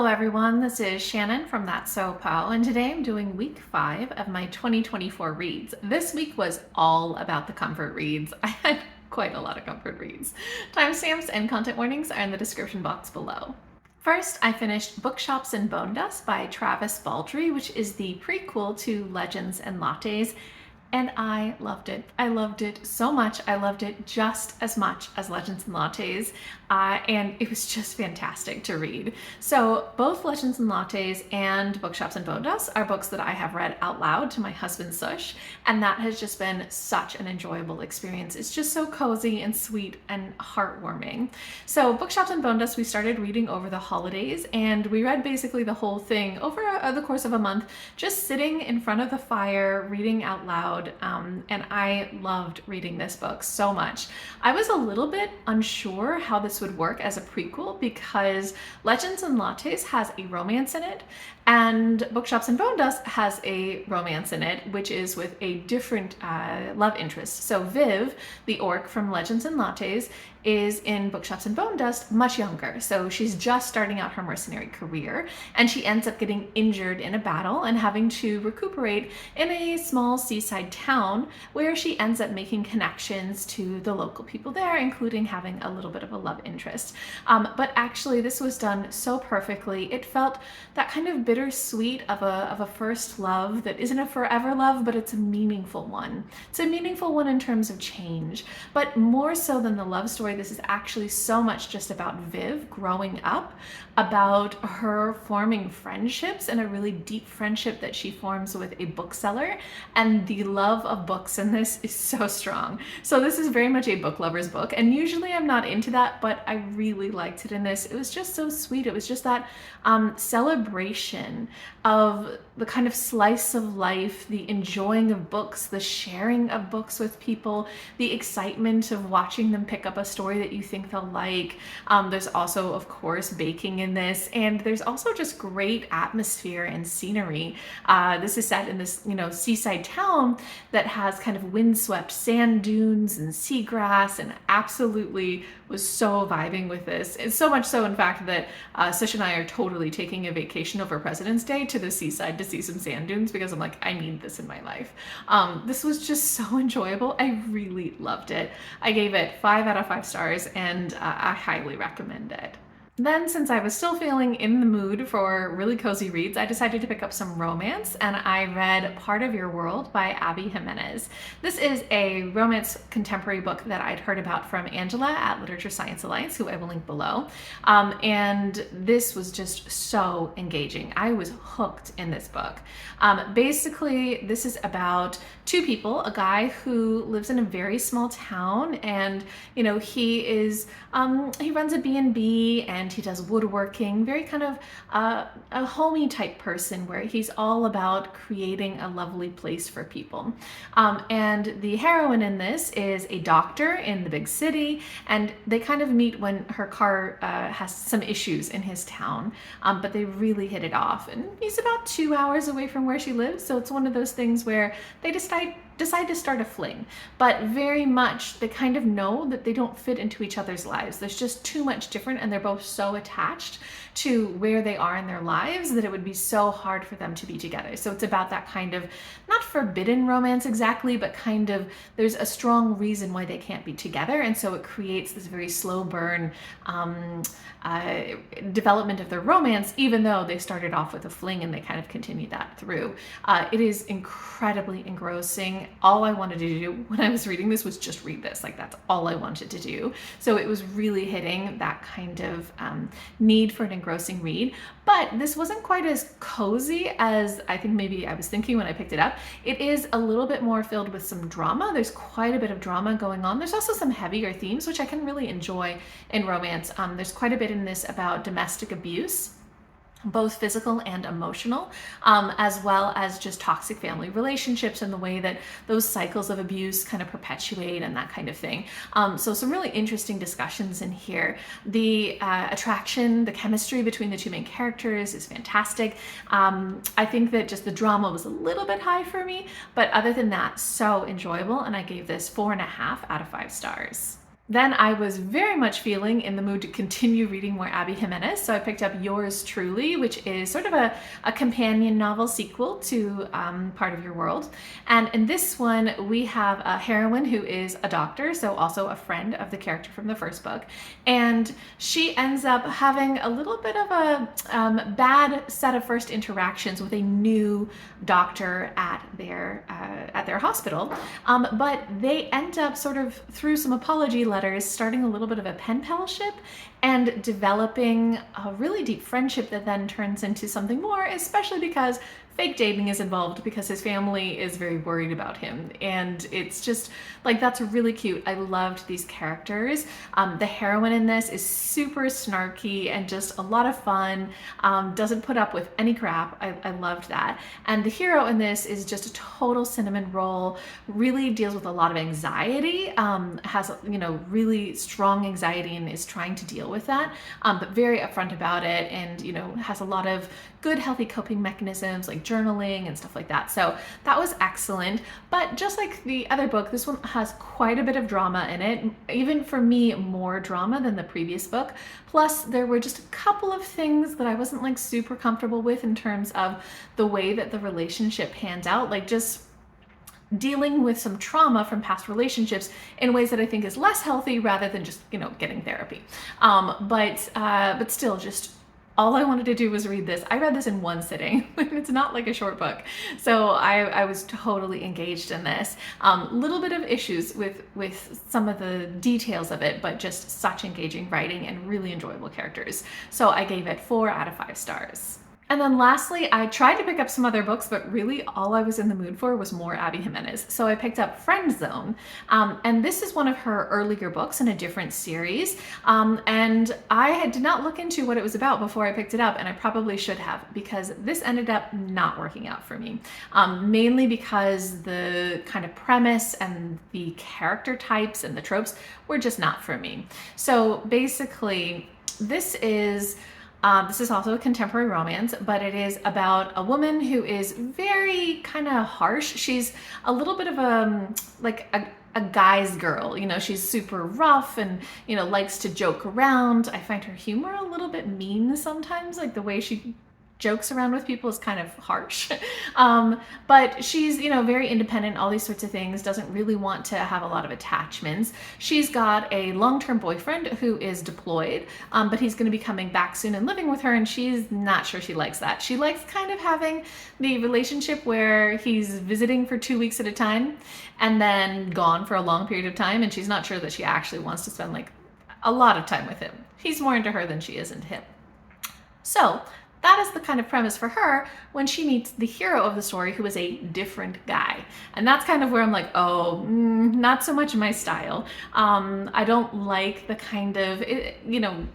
Hello everyone, this is Shannon from That's So Pow, and today I'm doing week 5 of my 2024 reads. This week was all about the comfort reads. I had quite a lot of comfort reads. Timestamps and content warnings are in the description box below. First, I finished Bookshops Bonedust by Travis Baldree, which is the prequel to Legends and Lattes. And I loved it. I loved it so much. I loved it just as much as Legends and Lattes. And it was just fantastic to read. So both Legends and Lattes and Bookshops Bonedust are books that I have read out loud to my husband Sush, and that has just been such an enjoyable experience. It's just so cozy and sweet and heartwarming. So Bookshops Bonedust we started reading over the holidays, and we read basically the whole thing over the course of a month, just sitting in front of the fire, reading out loud. And I loved reading this book so much. I was a little bit unsure how this would work as a prequel because Legends and Lattes has a romance in it, and Bookshops Bonedust has a romance in it, which is with a different love interest. So Viv, the orc from Legends and Lattes, is in Bookshops Bonedust much younger. So she's just starting out her mercenary career, and she ends up getting injured in a battle and having to recuperate in a small seaside town where she ends up making connections to the local people there, including having a little bit of a love interest. But actually this was done so perfectly. It felt that kind of bittersweet of a first love that isn't a forever love, but it's a meaningful one. It's a meaningful one in terms of change, but more so than the love story, this is actually so much just about Viv growing up, about her forming friendships, and a really deep friendship that she forms with a bookseller, and the love of books in this is so strong. So this is very much a book lover's book, and usually I'm not into that, but I really liked it in this. It was just so sweet. It was just that celebration of the kind of slice of life, the enjoying of books, the sharing of books with people, the excitement of watching them pick up a story that you think they'll like. There's also, of course, baking in this, and there's also just great atmosphere and scenery. This is set in this, seaside town that has kind of windswept sand dunes and seagrass, and absolutely was so vibing with this. It's so much so, in fact, that Sush and I are totally taking a vacation over President's Day to the seaside to see some sand dunes because I'm like, I need this in my life. This was just so enjoyable. I really loved it. I gave it 5 out of 5 stars, and I highly recommend it. Then, since I was still feeling in the mood for really cozy reads, I decided to pick up some romance, and I read Part of Your World by Abby Jimenez. This is a romance contemporary book that I'd heard about from Angela at Literature Science Alliance, who I will link below. And this was just so engaging. I was hooked in this book. Basically, this is about two people, a guy who lives in a very small town, and he runs a B&B, and he does woodworking, very kind of a homey type person where he's all about creating a lovely place for people. And the heroine in this is a doctor in the big city, and they kind of meet when her car has some issues in his town, but they really hit it off. And he's about 2 hours away from where she lives, so it's one of those things where they decide to start a fling, but very much they kind of know that they don't fit into each other's lives. There's just too much different, and they're both so attached to where they are in their lives that it would be so hard for them to be together. So it's about that kind of, not forbidden romance exactly, but kind of there's a strong reason why they can't be together, and so it creates this very slow burn development of their romance, even though they started off with a fling and they kind of continue that through. It is incredibly engrossing. All I wanted to do when I was reading this was just read this. Like, that's all I wanted to do. So it was really hitting that kind of need for an engrossing read. But this wasn't quite as cozy as I think maybe I was thinking when I picked it up. It is a little bit more filled with some drama. There's quite a bit of drama going on. There's also some heavier themes, which I can really enjoy in romance. There's quite a bit in this about domestic abuse, both physical and emotional, as well as just toxic family relationships and the way that those cycles of abuse kind of perpetuate and that kind of thing. So some really interesting discussions in here. The attraction, the chemistry between the two main characters is fantastic. I think that just the drama was a little bit high for me, but other than that, so enjoyable, and I gave this 4.5 out of 5 stars. Then I was very much feeling in the mood to continue reading more Abby Jimenez, so I picked up Yours Truly, which is sort of a companion novel sequel to Part of Your World. And in this one, we have a heroine who is a doctor, so also a friend of the character from the first book. And she ends up having a little bit of a bad set of first interactions with a new doctor at their hospital. But they end up sort of, through some apology letters, starting a little bit of a pen palship and developing a really deep friendship that then turns into something more, especially because fake dating is involved because his family is very worried about him. And it's just like, that's really cute. I loved these characters. The heroine in this is super snarky and just a lot of fun, doesn't put up with any crap. I loved that. And the hero in this is just a total cinnamon roll, really deals with a lot of anxiety, has, you know, really strong anxiety and is trying to deal with that, but very upfront about it, and, you know, has a lot of good, healthy coping mechanisms like journaling and stuff like that. So that was excellent. But just like the other book, this one has quite a bit of drama in it, even for me, more drama than the previous book. Plus, there were just a couple of things that I wasn't like super comfortable with in terms of the way that the relationship pans out, like just dealing with some trauma from past relationships in ways that I think is less healthy rather than just, you know, getting therapy. But still, just all I wanted to do was read this. I read this in one sitting. It's not like a short book. So I was totally engaged in this. Little bit of issues with some of the details of it, but just such engaging writing and really enjoyable characters. So I gave it 4 out of 5 stars. And then lastly, I tried to pick up some other books, but really all I was in the mood for was more Abby Jimenez. So I picked up Friend Zone, and this is one of her earlier books in a different series. And I did not look into what it was about before I picked it up, and I probably should have, because this ended up not working out for me. Mainly because the kind of premise and the character types and the tropes were just not for me. So basically, this is also a contemporary romance, but it is about a woman who is very kind of harsh. She's a little bit of a guy's girl, you know, she's super rough and, you know, likes to joke around. I find her humor a little bit mean sometimes, like the way she jokes around with people is kind of harsh. But she's, you know, very independent, all these sorts of things, doesn't really want to have a lot of attachments. She's got a long-term boyfriend who is deployed, but he's going to be coming back soon and living with her, and she's not sure she likes that. She likes kind of having the relationship where he's visiting for 2 weeks at a time and then gone for a long period of time, and she's not sure that she actually wants to spend like a lot of time with him. He's more into her than she is into him. So that is the kind of premise for her when she meets the hero of the story, who is a different guy. And that's kind of where I'm like, oh, not so much my style. I don't like the kind of, you know,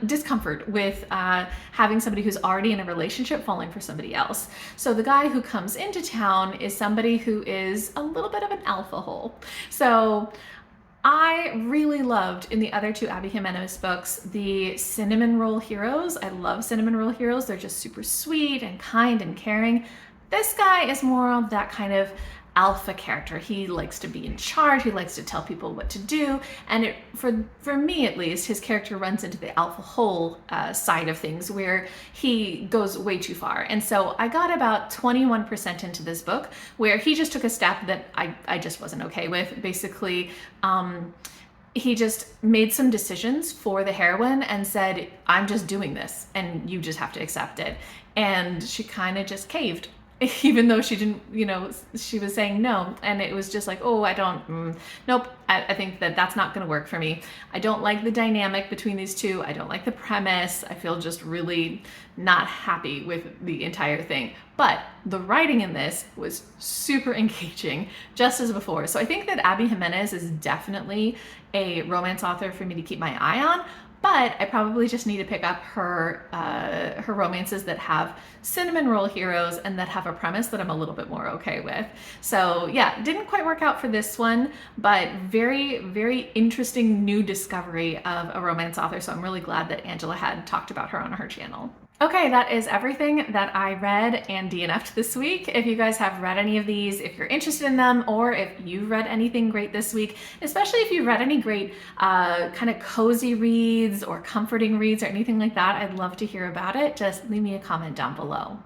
discomfort with having somebody who's already in a relationship falling for somebody else. So the guy who comes into town is somebody who is a little bit of an alpha hole. So I really loved in the other 2 Abby Jimenez books the cinnamon roll heroes. I love cinnamon roll heroes. They're just super sweet and kind and caring. This guy is more of that kind of alpha character. He likes to be in charge. He likes to tell people what to do. And for me at least, his character runs into the alpha hole side of things, where he goes way too far. And so I got about 21% into this book where he just took a step that I just wasn't okay with. Basically, he just made some decisions for the heroine and said, I'm just doing this and you just have to accept it. And she kind of just caved. Even though she didn't, you know, she was saying no. And it was just like, oh, I don't, nope. I think that that's not going to work for me. I don't like the dynamic between these two. I don't like the premise. I feel just really not happy with the entire thing. But the writing in this was super engaging, just as before. So I think that Abby Jimenez is definitely a romance author for me to keep my eye on. But I probably just need to pick up her romances that have cinnamon roll heroes and that have a premise that I'm a little bit more okay with. So yeah, didn't quite work out for this one, but very, very interesting new discovery of a romance author. So I'm really glad that Angela had talked about her on her channel. Okay, that is everything that I read and DNF'd this week. If you guys have read any of these, if you're interested in them, or if you've read anything great this week, especially if you've read any great kind of cozy reads or comforting reads or anything like that, I'd love to hear about it. Just leave me a comment down below.